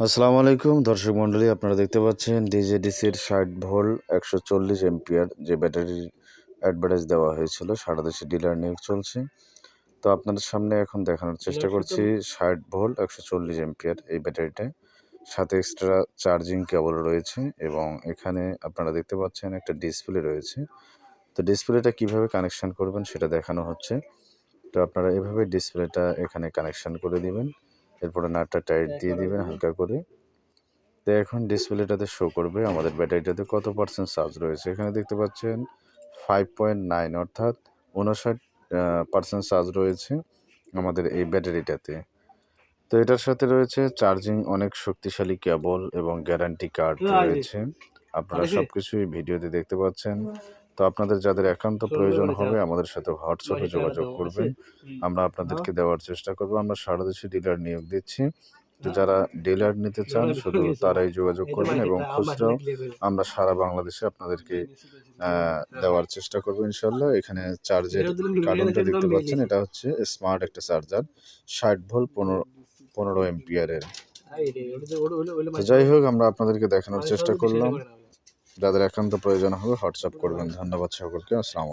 আসসালামু আলাইকুম দর্শক মণ্ডলী, আপনারা দেখতে পাচ্ছেন ডিজেডিসির 60 ভোল্ট 140 এম্পিয়ার যে ব্যাটারির অ্যাডভার্টাইজ দেওয়া হয়েছিল। সারা দেশে ডিলার নিয়োগ চলছে। তো আপনাদের সামনে এখন দেখানোর চেষ্টা করছি 60 ভোল্ট 140 এম্পিয়ার এই ব্যাটারিটা, সাথে এক্সট্রা চার্জিং কেবল রয়েছে এবং এখানে আপনারা দেখতে পাচ্ছেন একটা ডিসপ্লে রয়েছে। তো ডিসপ্লেটা কিভাবে কানেকশন করবেন সেটা দেখানো হচ্ছে। তো আপনারা এভাবে ডিসপ্লেটা এখানে কানেকশন করে দিবেন, এরপরে নাটটা টাইট দিয়ে দিবেন হালকা করে। তো এখন ডিসপ্লেটাতে শো করবে আমাদের ব্যাটারিটাতে কত পার্সেন্ট চার্জ রয়েছে। এখানে দেখতে পাচ্ছেন 5.9 অর্থাৎ 59% চার্জ রয়েছে আমাদের এই ব্যাটারিটাতে। তো এটার সাথে রয়েছে চার্জিং অনেক শক্তিশালী কেবল এবং গ্যারান্টি কার্ড রয়েছে। আপনারা সবকিছুই ভিডিওতে দেখতে পাচ্ছেন। তো আপনাদের যাদের একান্ত প্রয়োজন হবে আমাদের সাথে হোয়াটসঅ্যাপে যোগাযোগ করবেন, আমরা আপনাদেরকে দেওয়ার চেষ্টা করব। আমরা সারা দেশে ডিলার নিয়োগ দিচ্ছি। তো যারা ডিলার নিতে চান শুধু তারাই যোগাযোগ করবেন এবং খুচরাও আমরা সারা বাংলাদেশে আপনাদেরকে দেওয়ার চেষ্টা করবো ইনশাল্লাহ। এখানে চার্জের কার্টুনটা দেখতে পাচ্ছেন, এটা হচ্ছে স্মার্ট একটা চার্জার 60 ভোল্ট 15 এম্পিয়ারের। তো যাই হোক, আমরা আপনাদেরকে দেখানোর চেষ্টা করলাম। যাদের একান্ত প্রয়োজন হবে হোয়াটসঅ্যাপ করবেন। ধন্যবাদ সকলকে। আসসালাম।